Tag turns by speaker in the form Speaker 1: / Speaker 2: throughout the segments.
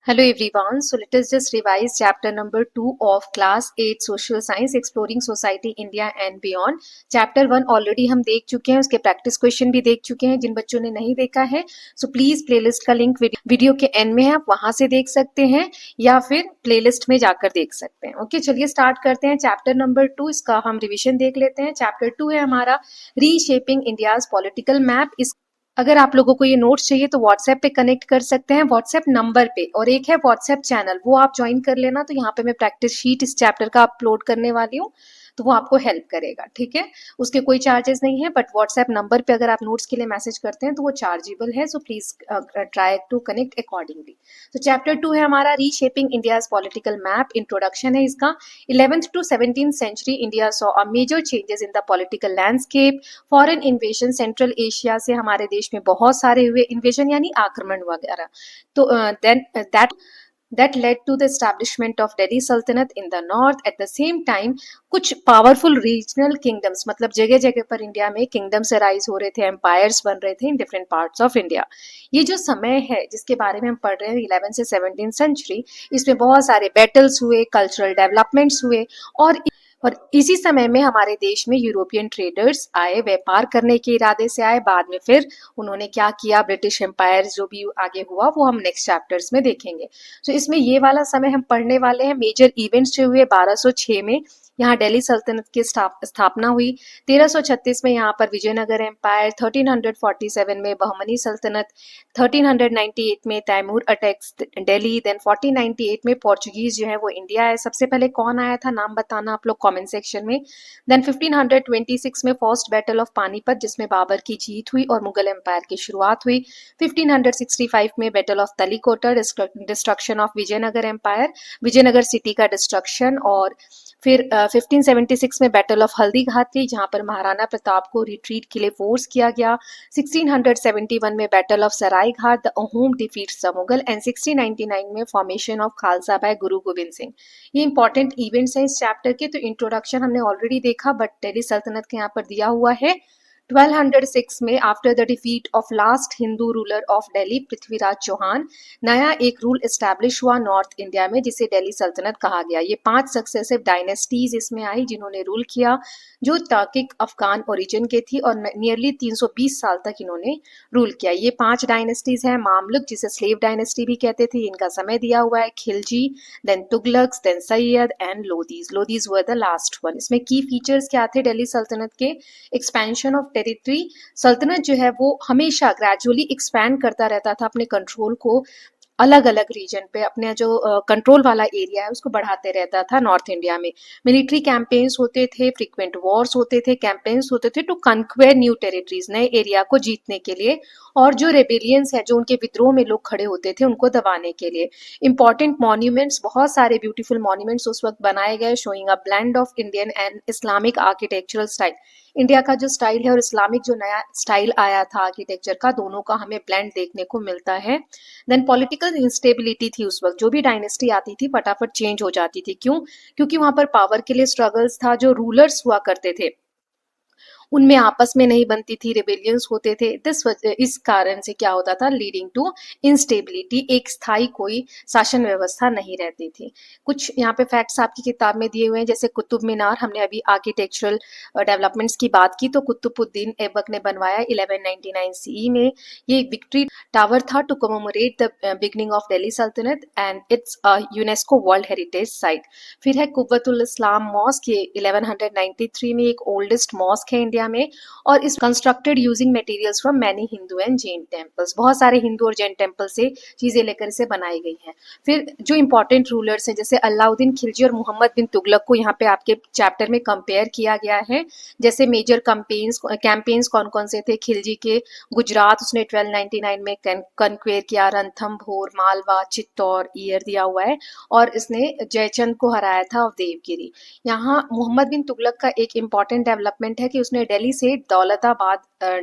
Speaker 1: Hello everyone. So let us just revise chapter number 2 of class 8 social science exploring society India and beyond. Chapter 1 already हम देख चुके हैं, उसके practice question भी देख चुके हैं. जिन बच्चों ने नहीं देखा है सो प्लीज प्लेलिस्ट का लिंक वीडियो के एंड में है, आप वहां से देख सकते हैं या फिर प्लेलिस्ट में जाकर देख सकते हैं. ओके, चलिए स्टार्ट करते हैं. चैप्टर नंबर 2, इसका हम रिविजन देख लेते हैं. चैप्टर 2 है हमारा रीशेपिंग इंडियाज पॉलिटिकल मैप. इस अगर आप लोगों को ये नोट्स चाहिए तो व्हाट्सएप पे कनेक्ट कर सकते हैं, व्हाट्सएप नंबर पे, और एक है व्हाट्सएप चैनल, वो आप ज्वाइन कर लेना. तो यहाँ पे मैं प्रैक्टिस शीट इस चैप्टर का अपलोड करने वाली हूँ, तो वो आपको हेल्प करेगा. ठीक है, उसके कोई चार्जेस नहीं है, बट व्हाट्सएप नंबर पे अगर आप नोट्स के लिए मैसेज करते हैं तो वो चार्जेबल है. So please try to connect accordingly. तो चैप्टर 2 है हमारा reshaping India's political map. Introduction है इसका. 11th to 17th century India saw a major changes in the political landscape. Foreign invasion, central Asia से हमारे देश में बहुत सारे हुए इन्वेजन यानी आक्रमण वगैरह. तो then that led to the establishment of Delhi Sultanate in the north. At the same time कुछ पावरफुल रीजनल किंगडम्स, मतलब जगह जगह पर इंडिया में किंगडम्स राइज हो रहे थे, एम्पायर्स बन रहे थे in different parts of India. ये जो समय है जिसके बारे में हम पढ़ रहे हैं 11 से 17 सेंचुरी, इसमें बहुत सारे बैटल्स हुए, कल्चरल डेवलपमेंट्स हुए, और इसी समय में हमारे देश में यूरोपियन ट्रेडर्स आए, व्यापार करने के इरादे से आए. बाद में फिर उन्होंने क्या किया, ब्रिटिश एम्पायर जो भी आगे हुआ वो हम नेक्स्ट चैप्टर्स में देखेंगे. तो इसमें ये वाला समय हम पढ़ने वाले हैं. मेजर इवेंट्स जो हुए 1206 में यहाँ दिल्ली सल्तनत की स्थापना हुई. 1336 में यहाँ पर विजयनगर एम्पायर. 1347 में बहमनी सल्तनत. 1398 में तैमूर अटैक्स दिल्ली. देन 1498 में पोर्चुगीज जो है वो इंडिया है. सबसे पहले कौन आया था, नाम बताना आप लोग कमेंट सेक्शन में. देन 1526 में फर्स्ट बैटल ऑफ पानीपत, जिसमें बाबर की जीत हुई और मुगल एम्पायर की शुरुआत हुई. 1565 में battle of Talikota, destruction of Vijayanagar empire, Vijayanagar city का डिस्ट्रक्शन. और फिर 1576 में बैटल ऑफ हल्दी घाटी, जहां पर महाराणा प्रताप को रिट्रीट के लिए फोर्स किया गया. 1671 में battle of Sarai Ghat, the Ahom defeats the Mughal. And 1699 में फॉर्मेशन ऑफ खालसा बाय गुरु गोविंद सिंह. ये इंपॉर्टेंट इवेंट्स हैं इस चैप्टर के. तो इंट्रोडक्शन हमने ऑलरेडी देखा, बट दिल्ली सल्तनत के यहाँ पर दिया हुआ है. 1206 में after the defeat of last Hindu ruler of Delhi Prithviraj Chauhan, नया एक रूल एस्टैब्लिश हुआ नॉर्थ इंडिया में, जिसे दिल्ली सल्तनत कहा गया. ये 5 सक्सेसिव डायनेस्टीज इसमें आई जिन्होंने रूल किया, जो तार्किक अफगान ओरिजिन के थी, और नियरली 320 साल तक इन्होंने रूल किया. ये 5 डायनेस्टीज हैं. मामलुक, जिसे स्लेव डायनेस्टी भी कहते थे, इनका समय दिया हुआ है. Khilji, then Tughlaqs, then Sayyid and Lodis. Lodis were the last one. इसमें की फीचर्स क्या थे दिल्ली सल्तनत के? Expansion of territory. सल्तनत जो है वो हमेशा ग्रेजुअली एक्सपैंड करता रहता था अपने कंट्रोल को अलग अलग रीजन पे. अपने जो कंट्रोल वाला एरिया है उसको बढ़ाते रहता था नॉर्थ इंडिया में. मिलिट्री कैंपेन्स होते थे, फ्रीक्वेंट वॉर्स होते थे, कैंपेन्स होते थे टू कन्क्वेयर न्यू टेरिटरीज, नए एरिया को जीतने के लिए, और जो रेबेलियंस है, जो उनके विद्रोह में लोग खड़े होते थे, उनको दबाने के लिए. इंपॉर्टेंट मॉन्यूमेंट्स, बहुत सारे ब्यूटीफुल मॉन्यूमेंट्स उस वक्त बनाए गए, showing a blend of Indian and Islamic architectural style. India का जो स्टाइल है और इस्लामिक जो नया स्टाइल आया था आर्किटेक्चर का, दोनों का हमें ब्लेंड देखने को मिलता है. देन पॉलिटिकल इंस्टेबिलिटी थी उस वक्त. जो भी डायनेस्टी आती थी फटाफट चेंज हो जाती थी. क्यों? क्योंकि वहां पर पावर के लिए स्ट्रगल्स था. जो रूलर्स हुआ करते थे उनमें आपस में नहीं बनती थी, रिबेलियंस होते थे. इस कारण से क्या होता था, लीडिंग टू इंस्टेबिलिटी. एक स्थायी कोई शासन व्यवस्था नहीं रहती थी. कुछ यहाँ पे फैक्ट्स आपकी किताब में दिए हुए हैं, जैसे कुतुब मीनार. हमने अभी आर्किटेक्चरल डेवलपमेंट्स की बात की, तो कुतुबुद्दीन ऐबक ने बनवाया 1199 सीई में. ये विक्ट्री टावर था to commemorate the beginning of Delhi सल्तनत, and it's UNESCO world heritage site. फिर है कुव्वतुल इस्लाम मॉस्क. ये 1193 में एक ओल्डेस्ट मॉस्क है इंडिया में, और इस constructed using materials from many Hindu and Jain temples. बहुत सारे हिंदू और जैन टेम्पल से चीजें लेकर इसे बनाई गई हैं. फिर जो इंपॉर्टेंट रूलर्स हैं, जैसे अलाउद्दीन खिलजी और मोहम्मद बिन तुगलक को यहाँ पे आपके चैप्टर में कंपेयर किया गया है. जैसे मेजर कैंपेन्स कौन कौन से थे? खिलजी के गुजरात, उसने 1299 में कन्क्वेयर किया. रणथंभोर, मालवा, चित्तौड़, ईयर दिया हुआ है. और इसने जयचंद को हराया था और देवगिरी. यहाँ मोहम्मद बिन तुगलक का एक इंपॉर्टेंट डेवलपमेंट है कि उसने उसने दिल्ली से दौलताबाद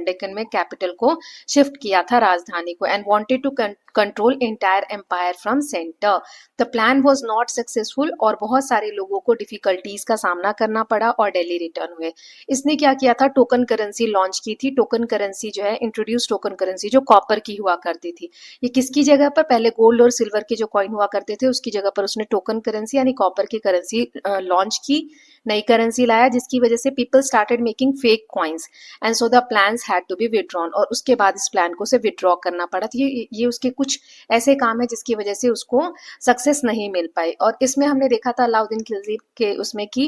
Speaker 1: डेक्कन में कैपिटल को शिफ्ट किया था, राजधानी को, and wanted to control entire empire from centre. The plan was not successful और बहुत सारे लोगों को डिफिकल्टीज का सामना करना पड़ा और दिल्ली रिटर्न हुए। इसने क्या किया था, टोकन करेंसी लॉन्च की थी। टोकन करेंसी जो है, इंट्रोड्यूस टोकन करेंसी जो कॉपर की हुआ करती थी। ये किसकी जगह पर, पहले गोल्ड और सिल्वर के जो कॉइन हुआ करते थे उसकी जगह पर उसने टोकन करेंसी यानी कॉपर की करेंसी लॉन्च की, नई करेंसी लाया, जिसकी वजह से people started making fake coins and so the plans had to be withdrawn, और उसके बाद इस प्लान को उसे विड्रॉ करना पड़ा। तो ये उसके कुछ ऐसे काम है जिसकी वजह से उसको सक्सेस नहीं मिल पाई। और इसमें हमने देखा था अलाउद्दीन खिलजी के उसमें कि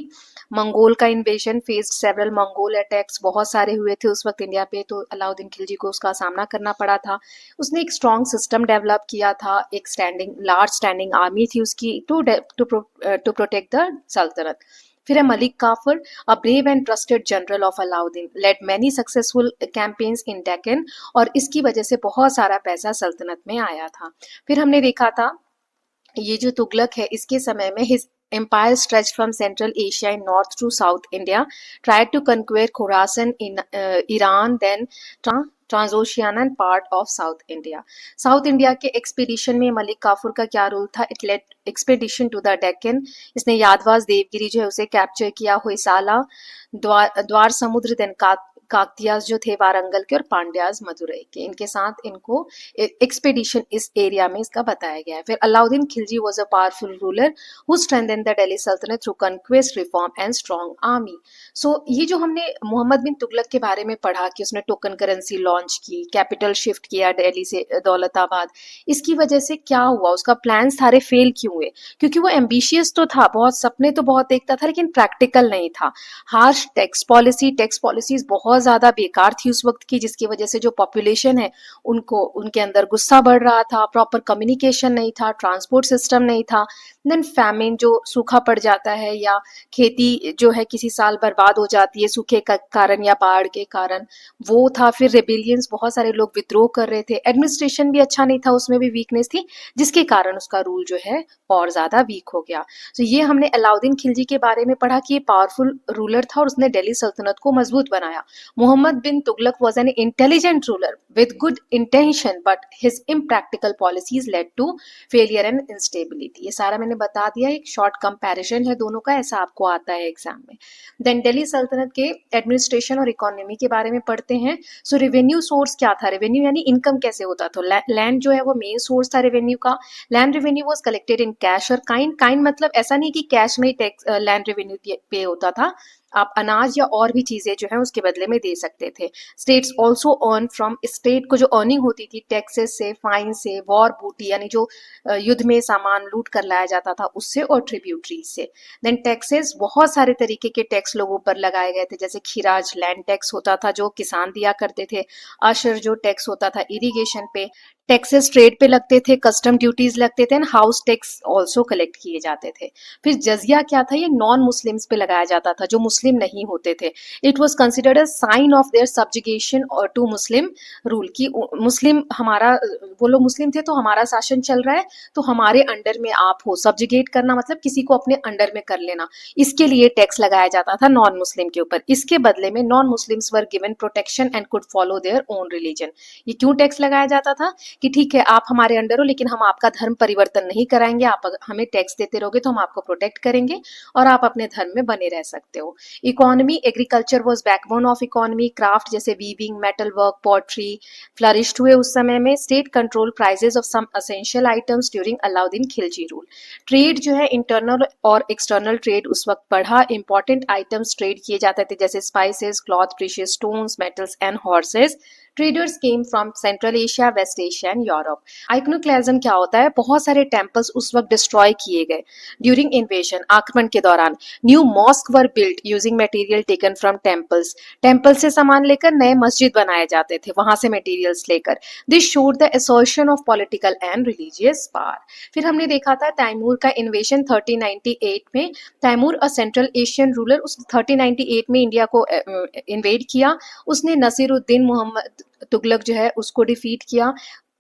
Speaker 1: मंगोल का invasion, faced several Mongol attacks, बहुत सारे हुए थे उस वक्त इंडिया पे, तो अलाउद्दीन खिलजी को उसका सामना करना पड़ा था। उसने एक स्ट्रॉन्ग सिस्टम डेवलप किया था, एक लार्ज स्टैंडिंग आर्मी थी उसकी टू प्रोटेक्ट द सल्तनत। फिर है Malik Kafur, a brave and trusted general of Alauddin, led many successful campaigns in Deccan, और इसकी वजह से बहुत सारा पैसा सल्तनत में आया था। फिर हमने देखा था ये जो तुगलक है, इसके समय में his empire stretched from Central Asia in north to South India, tried to conquer Khorasan in Iran, then Transoxiana and part of South India. South India के एक्सपीडिशन में मलिक काफूर का क्या रोल था, it led expedition to the Deccan, इसने यादवास देवगिरी जो है उसे capture किया, होयसाला, द्वार समुद्र, देन काकतियास जो थे वारंगल के, और पांड्यास मदुरई के, इनके साथ इनको एक्सपेडिशन इस एरिया में इसका बताया गया है। फिर Alauddin Khilji was a powerful ruler who strengthened the Delhi सल्तनत through conquest, reform and strong army. So ये जो हमने मोहम्मद बिन तुगलक के बारे में पढ़ा कि उसने टोकन करेंसी लॉन्च की, कैपिटल शिफ्ट किया दिल्ली से दौलताबाद, इसकी वजह से क्या हुआ, उसका प्लान सारे फेल क्यों हुए? क्योंकि वो एम्बिशियस तो था, बहुत सपने तो बहुत देखता था, लेकिन प्रैक्टिकल नहीं था। हार्श टैक्स पॉलिसीज बहुत ज्यादा बेकार थी उस वक्त की, जिसकी वजह से जो पॉपुलेशन है उनके अंदर गुस्सा बढ़ रहा था, प्रॉपर कम्युनिकेशन नहीं था, ट्रांसपोर्ट सिस्टम नहीं था, देन फैमिन जो सूखा पड़ जाता है या खेती जो है किसी साल बर्बाद हो जाती है सूखे का कारण या बाढ़ के कारण, वो था। फिर रेबिलियंस, बहुत सारे लोग विद्रोह कर रहे थे, एडमिनिस्ट्रेशन भी अच्छा नहीं था, उसमें भी वीकनेस थी, जिसके कारण उसका रूल जो है और ज्यादा वीक हो गया। तो ये हमने अलाउद्दीन खिलजी के बारे में पढ़ा कि ये पावरफुल रूलर था और उसने दिल्ली सल्तनत को मजबूत बनाया। मोहम्मद बिन Tughlaq was an intelligent ruler with good intention, but his impractical policies led to failure and instability। ये सारा मैंने बता दिया, एक शॉर्ट कंपैरिजन है दोनों का, ऐसा आपको आता है एग्जाम में। देन दिल्ली सल्तनत के एडमिनिस्ट्रेशन और इकोनॉमी के बारे में पढ़ते हैं। सो रेवेन्यू सोर्स क्या था, रेवेन्यू यानी इनकम कैसे होता था। लैंड जो है वो मेन सोर्स था रेवेन्यू का। Land revenue was collected in cash और काइंड मतलब ऐसा नहीं कि कैश में टैक्स लैंड रेवेन्यू पे होता था, आप अनाज या और भी चीजें जो है उसके बदले में दे सकते थे। States also earn from, state को जो अर्निंग होती थी टैक्सेस से, फाइन से, वॉर बूटी यानी जो युद्ध में सामान लूट कर लाया जाता था उससे, और ट्रिब्यूटरीज से। देन टैक्सेस, बहुत सारे तरीके के टैक्स लोगों पर लगाए गए थे, जैसे खिराज लैंड टैक्स होता था जो किसान दिया करते थे, अशर जो टैक्स होता था इरिगेशन पे, टैक्सेस ट्रेड पे लगते थे, कस्टम ड्यूटीज लगते थे, हाउस टैक्स ऑल्सो कलेक्ट किए जाते थे। फिर जजिया क्या था, ये नॉन मुस्लिम्स पे लगाया जाता था जो मुस्लिम नहीं होते थे। It was considered a sign of their subjugation और टू मुस्लिम रूल, की मुस्लिम हमारा, वो लोग मुस्लिम थे तो हमारा शासन चल रहा है तो हमारे अंडर में आप हो। सब्जुगेट करना मतलब किसी को अपने अंडर में कर लेना, इसके लिए टैक्स लगाया जाता था नॉन मुस्लिम के ऊपर। इसके बदले में non Muslims were given protection and could follow their own religion. ये क्यों टैक्स लगाया जाता था कि ठीक है आप हमारे अंडर हो लेकिन हम आपका धर्म परिवर्तन नहीं कराएंगे, आप हमें टैक्स देते रहोगे तो हम आपको प्रोटेक्ट करेंगे और आप अपने धर्म में बने रह सकते हो। Economy, agriculture was backbone of economy. Craft जैसे weaving, metal work, pottery flourished हुए उस समय में। State control prices of some essential items during Alauddin Khilji rule. Trade जो है इंटरनल और एक्सटर्नल ट्रेड उस वक्त बढ़ा। इंपॉर्टेंट आइटम्स ट्रेड किए जाते थे जैसे spices, cloth, precious stones, metals and horses. Traders came from Central Asia, West Asia and Europe. Iconoclasm क्या होता है, बहुत सारे टेम्पल्स उस वक्त डिस्ट्रॉय किए गए ड्यूरिंग इन्वेजन, आक्रमण के दौरान। New mosque were built using material taken from temples. Temple से सामान लेकर नए मस्जिद बनाए जाते थे वहां से मटेरियल्स लेकर। This showed the assertion of political and religious power. फिर हमने देखा था तैमूर का इन्वेजन 1398 में। Timur a central Asian ruler, उस 1398 में इंडिया को इन्वेड किया। उसने नसीरुद्दीन मोहम्मद तुगलक जो है उसको डिफीट किया।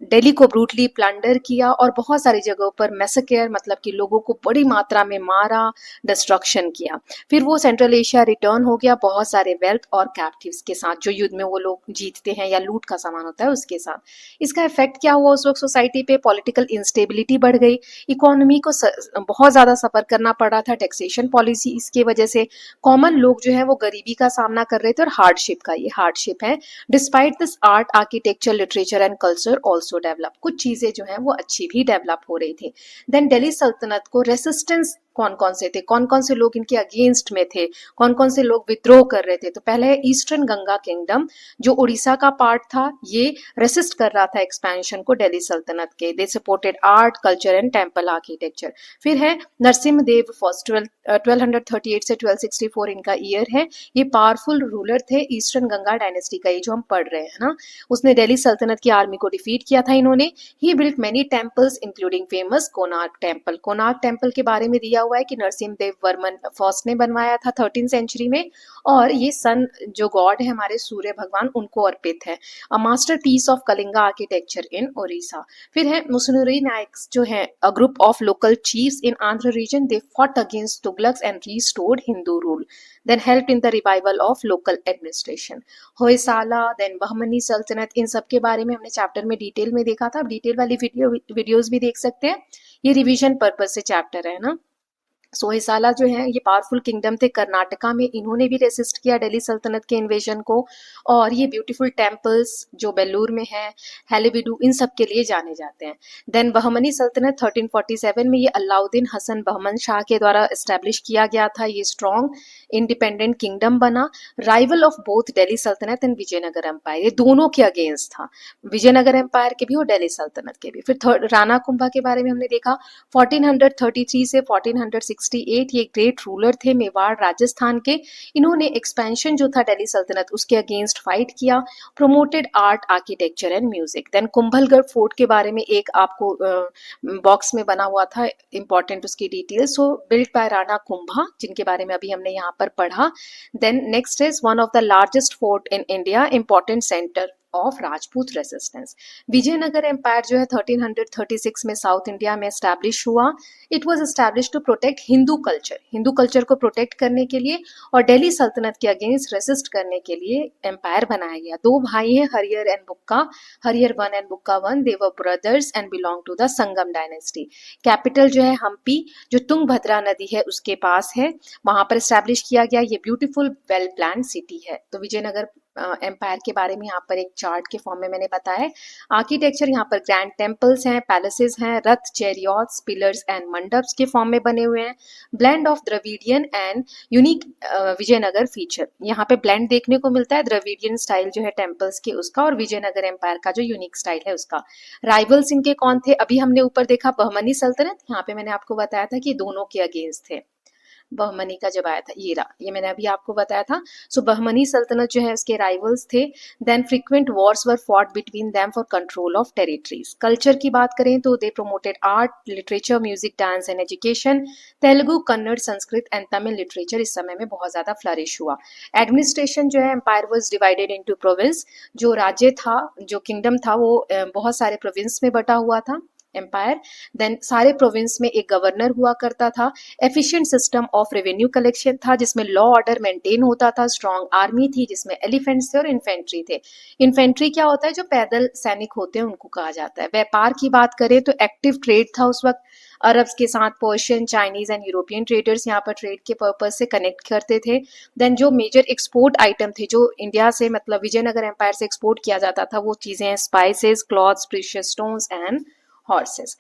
Speaker 1: दिल्ली को ब्रूटली प्लंडर किया और बहुत सारी जगहों पर मैसेकेयर मतलब कि लोगों को बड़ी मात्रा में मारा, डिस्ट्रक्शन किया। फिर वो सेंट्रल एशिया रिटर्न हो गया बहुत सारे वेल्थ और कैप्टिव्स के साथ, जो युद्ध में वो लोग जीतते हैं या लूट का सामान होता है उसके साथ। इसका इफेक्ट क्या हुआ उस वक्त सोसाइटी पे? पॉलिटिकल इंस्टेबिलिटी बढ़ गई, इकोनॉमी को बहुत ज़्यादा सफ़र करना पड़ा था, टैक्सेशन पॉलिसी इसकी वजह से कॉमन लोग जो है वो गरीबी का सामना कर रहे थे और हार्डशिप का, ये हार्डशिप है। Despite this art, architecture, literature and culture also develop, कुछ चीज़ें जो हैं वो अच्छी भी डेवलप हो रही थी। देन दिल्ली सल्तनत को रेसिस्टेंस कौन कौन से थे, कौन कौन से लोग इनके अगेंस्ट में थे, कौन कौन से लोग विद्रोह कर रहे थे? तो पहले ईस्टर्न गंगा किंगडम जो उड़ीसा का पार्ट था, ये रेसिस्ट कर रहा था एक्सपेंशन को दिल्ली सल्तनत के। They supported art, culture and temple architecture. फिर है नरसिम्ह देव फर्स्ट, 1238 से 1264 इनका ईयर है। ये पावरफुल रूलर थे ईस्टर्न गंगा डायनेस्टी का, ये जो हम पढ़ रहे हैं ना। उसने दिल्ली सल्तनत की आर्मी को डिफीट किया था इन्होंने। He built many temples including famous Konark temple. Konark temple के बारे में दिया हुआ है कि नरसिम्ह देव वर्मन फर्स्ट ने बनवाया था 13 सेंचुरी में, और ये सन जो गॉड है हमारे सूर्य भगवान उनको अर्पित है। A masterpiece of Kalinga architecture in Odisha. फिर है मुसनुरी नायक्स जो है a group of local chiefs in Andhra region, they fought against Tughlaqs and restored Hindu rule, then help in the revival of local administration. Hoysala, then Bahmani सल्तनत, इन सब के बारे में हमने चैप्टर में डिटेल में देखा था। डिटेल वाली वीडियोस भी देख सकते हैं, ये रिवीजन पर्पज से चैप्टर है ना। सोहिसाला जो है ये पावरफुल किंगडम थे कर्नाटका में, इन्होंने भी रेसिस्ट किया दिल्ली सल्तनत के इन्वेजन को। और ये ब्यूटीफुल टेम्पल्स जो बेलूर में है, हेलीबिडू, इन सब के लिए जाने जाते हैं। देन बहमनी सल्तनत 1347 में ये अलाउद्दीन हसन बहमन शाह के द्वारा इस्टेब्लिश किया गया था। ये स्ट्रॉन्ग इंडिपेंडेंट किंगडम बना, राइवल ऑफ बोथ दिल्ली सल्तनत एंड विजयनगर एम्पायर, ये दोनों के अगेंस्ट था, विजयनगर एम्पायर के भी और दिल्ली सल्तनत के भी। फिर राणा कुंभा के बारे में हमने देखा 1433 से 1468, ये ग्रेट रूलर थे मेवाड़ राजस्थान के। इन्होंने एक्सपेंशन जो था दिल्ली सल्तनत उसके अगेंस्ट फाइट किया, promoted art, architecture and music. Then Kumbhalgarh fort के बारे में एक आपको बॉक्स में बना हुआ था इंपॉर्टेंट उसकी details, so built by Rana Kumbha, जिनके बारे में अभी हमने यहाँ पर पढ़ा। Then next is one of the largest fort in India, important centre of Rajput resistance. Vijayanagara empire जो है 1336 में साउथ इंडिया में एस्टैब्लिश हुआ। It was establish to protect Hindu culture को प्रोटेक्ट करने के लिए और दिल्ली सल्तनत के अगेंस्ट रेसिस्ट करने के लिए एम्पायर बनाया गया। दो भाई हैं हरियर and Bukka, Harihara one and Bukka one, they were brothers and belong to the Sangama dynasty. Capital जो है हम्पी, जो तुंगभद्रा नदी है उसके पास है, वहां पर एस्टैब्लिश किया गया। ये ब्यूटीफुल वेल प्लान सिटी है। तो विजयनगर एम्पायर के बारे में यहाँ पर एक चार्ट के फॉर्म में मैंने बताया। आर्किटेक्चर यहाँ पर ग्रैंड टेम्पल्स हैं, पैलेसेस हैं, रथ, चैरियट्स, पिलर्स एंड मंडप्स के फॉर्म में बने हुए हैं। Blend of Dravidian and unique Vijayanagara feature, यहाँ पे ब्लेंड देखने को मिलता है, द्रविडियन स्टाइल जो है टेम्पल्स के उसका और विजयनगर एम्पायर का जो यूनिक स्टाइल है उसका। राइवल्स इनके कौन थे? अभी हमने ऊपर देखा बहमनी सल्तनत, यहाँ पे मैंने आपको बताया था कि दोनों के अगेंस्ट थे। बहमनी का जब आया था ये मैंने अभी आपको बताया था। सो बहमनी सल्तनत जो है उसके राइवल्स थे। Then frequent wars were fought between them for control of territories. Culture की बात करें तो they promoted art, literature, music, dance and education. Telugu, Kannada, Sanskrit and Tamil literature इस समय में बहुत ज्यादा फ्लरिश हुआ। एडमिनिस्ट्रेशन जो है empire was divided into province, जो राज्य था, जो किंगडम था वो बहुत सारे प्रोविंस में बटा हुआ था एम्पायर। देन सारे प्रोविंस में एक गवर्नर हुआ करता था। Efficient system of revenue collection था जिसमें लॉ ऑर्डर मेंटेन होता था। स्ट्रॉन्ग आर्मी थी जिसमें एलिफेंट्स थे और इन्फेंट्री थे। इन्फेंट्री क्या होता है? जो पैदल सैनिक होते हैं उनको कहा जाता है। व्यापार की बात करें तो एक्टिव ट्रेड था उस वक्त अरब्स के साथ, Persian, Chinese and European traders यहाँ पर ट्रेड के पर्पज से कनेक्ट करते थे। देन जो मेजर एक्सपोर्ट आइटम थे जो इंडिया से मतलब विजयनगर एम्पायर से एक्सपोर्ट किया जाता था वो चीजें हैं spices, clothes, precious stones and horses.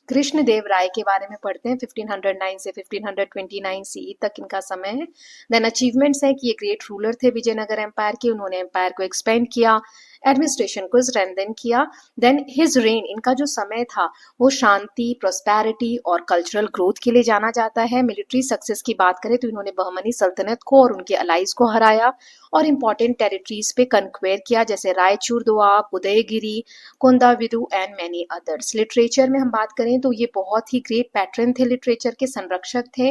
Speaker 1: Krishnadeva Raya के बारे में पढ़ते हैं 1509 से 1529 सीई तक इनका समय है। देन अचीवमेंट्स है कि ये ग्रेट रूलर थे विजयनगर एम्पायर के, उन्होंने एम्पायर को एक्सपेंड किया, एडमिनिस्ट्रेशन को स्ट्रेंथन किया। देन हिज रेन, इनका जो समय था वो शांति, प्रोस्पेरिटी और कल्चरल ग्रोथ के लिए जाना जाता है। मिलिट्री सक्सेस की बात करें तो इन्होंने बहमनी सल्तनत को और उनके अलाइज को हराया और इंपॉर्टेंट टेरिटरीज पे कन्क्वेयर किया जैसे Raichur Doab, Udayagiri, Kondavidu and many others. Literature में हम बात करें तो ये बहुत ही ग्रेट पैटर्न थे, लिटरेचर के संरक्षक थे।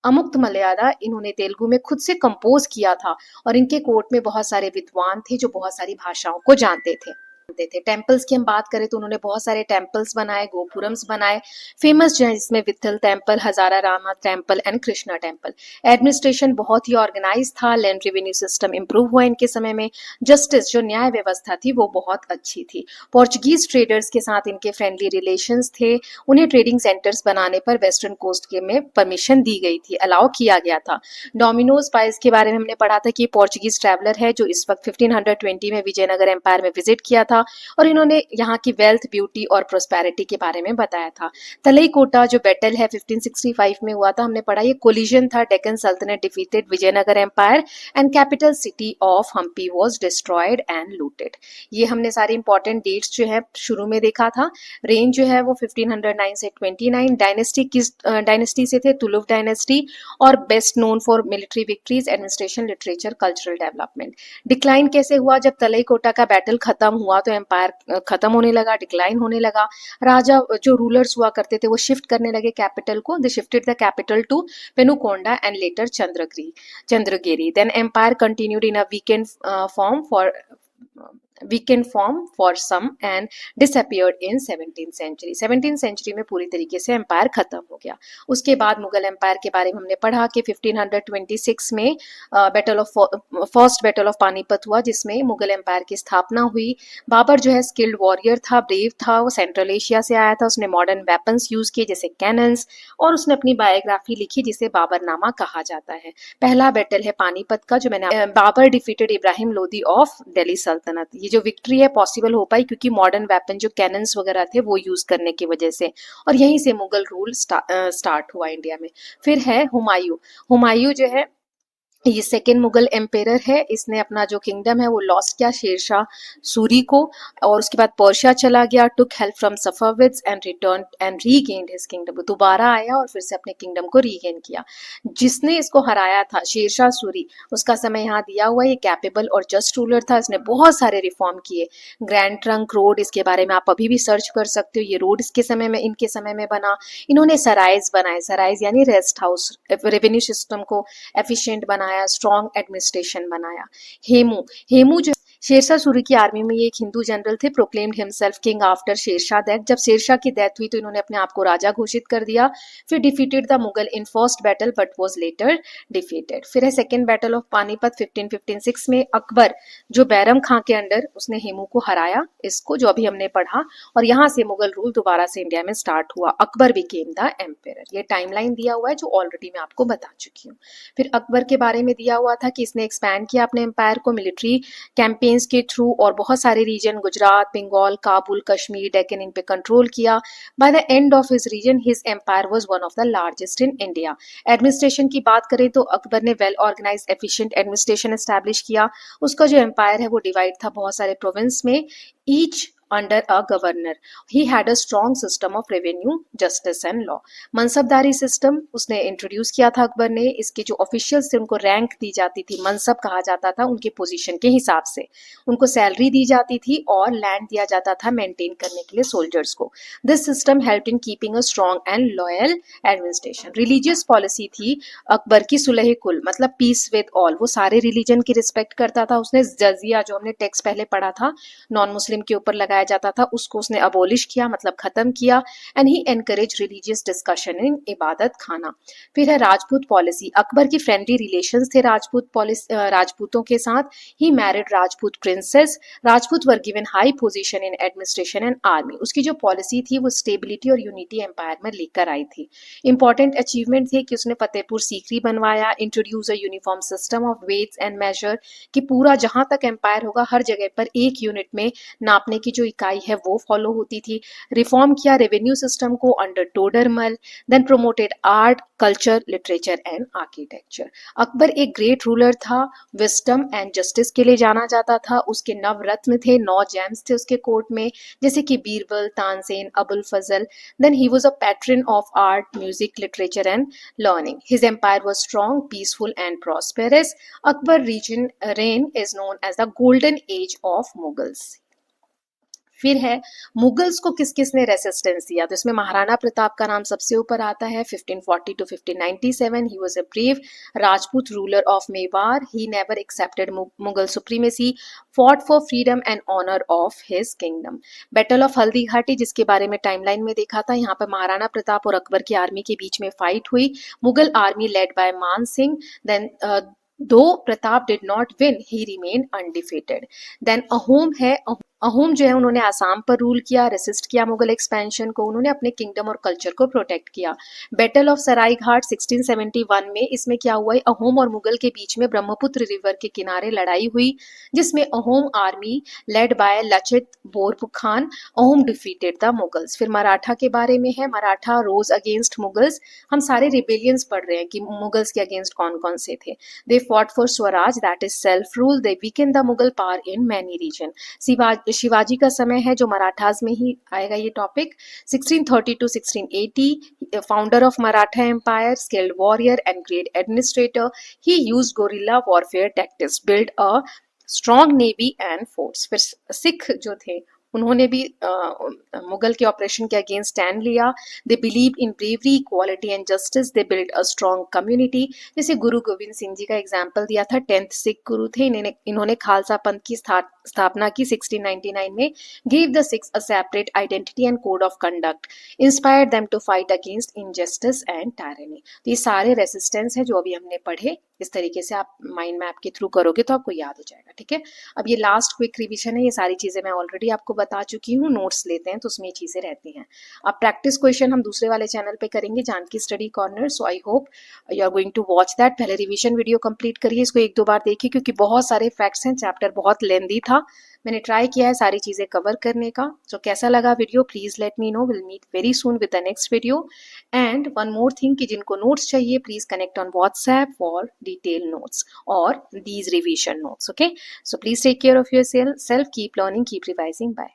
Speaker 1: अमुक्त मलयाला इन्होंने तेलुगु में खुद से कंपोज किया था और इनके कोर्ट में बहुत सारे विद्वान थे जो बहुत सारी भाषाओं को जानते थे। बनते थे। टेम्पल्स की हम बात करें तो उन्होंने बहुत सारे टेम्पल्स बनाए, गोपुरम्स बनाए, फेमस जो है जिसमें Vitthal temple, Hazara Rama temple and Krishna temple. Administration बहुत ही ऑर्गेनाइज था, लैंड रेवेन्यू सिस्टम इंप्रूव हुआ इनके समय में, जस्टिस जो न्याय व्यवस्था थी वो बहुत अच्छी थी। पोर्चुगीज ट्रेडर्स के साथ इनके फ्रेंडली रिलेशंस थे, उन्हें ट्रेडिंग सेंटर्स बनाने पर वेस्टर्न कोस्ट के में परमिशन दी गई थी, अलाउ किया गया था। डोमिनोज पाइस के बारे में हमने पढ़ा था कि पोर्चुगीज ट्रैवलर है जो इस वक्त 1520 में विजयनगर एम्पायर में विजिट किया था और इन्होंने यहाँ की वेल्थ, ब्यूटी और प्रोस्पेरिटी के बारे में बताया था। तलईकोटा जो बैटल है 1565 में हुआ था, हमने पढ़ा ये कोलिजन था, डेक्कन सल्तनत defeated Vijayanagara empire and capital city of Hampi was destroyed and looted. ये हमने सारी इंपॉर्टेंट डेट्स जो है शुरू में देखा था। रेंज जो है वो 1509 से 29, डायनेस्टी किस डायनेस्टी से थे, तुलुक डायनेस्टी, और best known for military victories, administration, literature, cultural development. Decline कैसे हुआ? जब तलईकोटा का बैटल खत्म हुआ तो एम्पायर खत्म होने लगा, डिक्लाइन होने लगा। राजा जो रूलर्स हुआ करते थे वो शिफ्ट करने लगे कैपिटल को, they shifted the capital to Penukonda and later Chandragiri. Then empire continued in a weakened form for some and disappeared in 17th century. 17th century में पूरी तरीके से एम्पायर खत्म हो गया। उसके बाद मुगल एम्पायर के बारे में हमने पढ़ा कि 1526 में फर्स्ट बैटल ऑफ पानीपत हुआ जिसमें मुगल एम्पायर की स्थापना हुई। बाबर जो है स्किल्ड वॉरियर था, ब्रेव था, वो सेंट्रल एशिया से आया था, उसने मॉडर्न वेपन्स यूज किए जैसे कैनन्स, और उसने अपनी बायोग्राफी लिखी जिसे बाबरनामा कहा जाता है। पहला बैटल है पानीपत का जो मैंने बाबर डिफीटेड इब्राहिम लोदी ऑफ दिल्ली सल्तनत। ये जो विक्ट्री है पॉसिबल हो पाई क्योंकि मॉडर्न वेपन जो कैनन्स वगैरह थे वो यूज करने की वजह से, और यहीं से मुगल रूल स्टार्ट हुआ इंडिया में। फिर है हुमायूं। हुमायूं जो है ये सेकेंड मुगल एम्पेरर है, इसने अपना जो किंगडम है वो लॉस्ट किया शेरशाह सूरी को, और उसके बाद पर्शिया चला गया, took help from Safavids and return and regained his kingdom. दोबारा आया और फिर से अपने किंगडम को रीगेन किया। जिसने इसको हराया था शेरशाह सूरी, उसका समय यहाँ दिया हुआ है, ये कैपेबल और जस्ट रूलर था, इसने बहुत सारे रिफॉर्म किए। ग्रैंड ट्रंक रोड, इसके बारे में आप अभी भी सर्च कर सकते हो, ये रोड इसके समय में इनके समय में बना। इन्होंने सराइज बनाए, सराइज यानी रेस्ट हाउस, रेवेन्यू सिस्टम को एफिशिएंट बनाया, स्ट्रॉन्ग एडमिनिस्ट्रेशन बनाया। हेमू जो शेरशाह सूरी की आर्मी में ये एक हिंदू जनरल थे, proclaimed himself king after Sher Shah death. जब शेरशाह की डेथ हुई तो इन्होंने अपने आप को राजा घोषित कर दिया। फिर defeated the Mughal in first battle but was later defeated. फिर है सेकंड बैटल ऑफ पानीपत 1556 में, अकबर जो बैरम खां के अंडर, उसने हेमू को हराया, इसको जो अभी हमने पढ़ा, और यहाँ से मुगल रूल दोबारा से इंडिया में स्टार्ट हुआ। Akbar became the emperor. ये टाइमलाइन दिया हुआ है जो ऑलरेडी मैं आपको बता चुकी हूँ। फिर अकबर के बारे में दिया हुआ था कि इसने एक्सपैंड किया अपने एम्पायर को मिलिट्री कैंपेन्स के थ्रू, और बहुत सारे रीजन गुजरात, बंगाल, काबुल, कश्मीर, डेक्कन इन पे कंट्रोल किया। By the end of his region his empire was one of the largest in India. Administration की बात करें तो अकबर ने well organise efficient administration establish किया। उसका जो एम्पायर है वो डिवाइड था बहुत सारे प्रोविंस में, each under a governor. He had a strong system of revenue, justice and law. मनसबदारी system उसने इंट्रोड्यूस किया था अकबर ने। इसके जो ऑफिशियल्स थे उनको रैंक दी जाती थी, मनसब कहा जाता था, उनके पोजीशन के हिसाब से उनको सैलरी दी जाती थी और लैंड दिया जाता था मेंटेन करने के लिए सोल्जर्स को। This system helped in keeping a strong and loyal administration. Religious policy थी अकबर की सुलह कुल, मतलब पीस विद ऑल, वो सारे रिलीजन की रिस्पेक्ट करता था। उसने जजिया जो हमने टेक्स्ट पहले पढ़ा था नॉन मुस्लिम के ऊपर लगाया जाता था, उसको उसने अबोलिश किया, मतलब खत्म किया। And he encourage religious discussion in इबादत खाना। फिर है राजपूत पॉलिसी। अकबर की फ्रेंडली रिलेशंस थे राजपूतों के साथ। He married Rajput princess. Rajput were given high position in administration and army. उसकी जो पॉलिसी थी वो स्टेबिलिटी और यूनिटी एम्पायर में लेकर आई थी। इंपॉर्टेंट अचीवमेंट थे कि उसने फतेहपुर सीकरी बनवाया, introduce a uniform system of weights and measure, कि पूरा जहां तक एम्पायर होगा हर जगह पर एक यूनिट में नापने की जो इकाई है वो फॉलो होती थी। रिफॉर्म किया रेवेन्यू सिस्टम को under Todarmal. Then promoted art, culture, literature and architecture. Akbar एक ग्रेट रूलर था, विस्डम एंड जस्टिस के लिए जाना जाता था। उसके नवरत्न थे, 9 जेम्स थे उसके कोर्ट में, जैसे कि Birbal, Tansen, Abul Fazal. Then he was a patron of art, music, literature and learning. His empire was strong, peaceful and prosperous. Akbar region reign is known as the golden age of Mughals. फिर है Mughals को किस किसने resistance दिया, तो इसमें महाराणा प्रताप का नाम सबसे ऊपर आता है। 1540 to 1597 he was a brave Rajput ruler of Mewar, he never accepted Mughal supremacy, fought for freedom and honour of his kingdom. Battle of Haldi Ghati, जिसके बारे में टाइमलाइन में देखा था, यहाँ पर महाराणा प्रताप और अकबर की आर्मी के बीच में फाइट हुई। मुगल आर्मी लेड बाय मान Singh, then though Pratap did not win, he remain undefeated. Then Ahom है, अहोम जो है उन्होंने आसाम पर रूल किया, रेसिस्ट किया मुगल एक्सपेंशन को, उन्होंने अपने किंगडम और कल्चर को प्रोटेक्ट किया। बैटल ऑफ सराय घाट 1671 में, इसमें क्या हुआ है, अहोम और मुगल के बीच में ब्रह्मपुत्र रिवर के किनारे लड़ाई हुई, जिसमें Ahom army led by Lachit Borphukan, Ahom defeated the Mughals. फिर मराठा के बारे में है, मराठा रोज अगेंस्ट मुगल्स, हम सारे रिबेलियंस पढ़ रहे हैं कि मुगल्स के अगेंस्ट कौन कौन से थे। They fought for swaraj, that is self rule, they weaken the Mughal power in many region. Shivaji का समय है जो मराठास में ही आएगा ये टॉपिक। 1630 to 1680, founder of Maratha empire, skilled warrior and great administrator, he used guerrilla warfare tactics, build a strong navy and forts. फिर सिख जो थे उन्होंने भी मुगल के ऑपरेशन के अगेंस्ट स्टैंड लिया। They believe in bravery, equality and justice, they build a strong community. जैसे गुरु गोविंद सिंह जी का एग्जाम्पल दिया था, 10th सिख गुरु थे, इन्होंने खालसा पंथ की स्थापना की 1699 में। Give the Sikhs a separate identity and code of conduct, inspired them to fight against injustice and tyranny. तो ये सारे रेसिस्टेंस है जो अभी हमने पढ़े, इस तरीके से आप माइंड मैप के थ्रू करोगे तो आपको याद हो जाएगा। ठीक है, अब ये लास्ट क्विक रिवीजन है, ये सारी चीजें मैं ऑलरेडी आपको बता चुकी हूँ, नोट्स लेते हैं तो उसमें ये चीजें रहती हैं। अब प्रैक्टिस क्वेश्चन हम दूसरे वाले चैनल पे करेंगे, Janki study corner, so I hope you are going to watch that. पहले रिवीजन वीडियो कंप्लीट करिए, इसको एक दो बार देखिए क्योंकि बहुत सारे फैक्ट्स हैं, चैप्टर बहुत लेंदी था, मैंने ट्राई किया है सारी चीजें कवर करने का। सो कैसा लगा video please let me know, will meet very soon with the next video. And one more thing कि जिनको नोट्स चाहिए please connect on WhatsApp for detail notes और these revision notes. Okay, so please take care of yourself, keep learning, keep revising. Bye.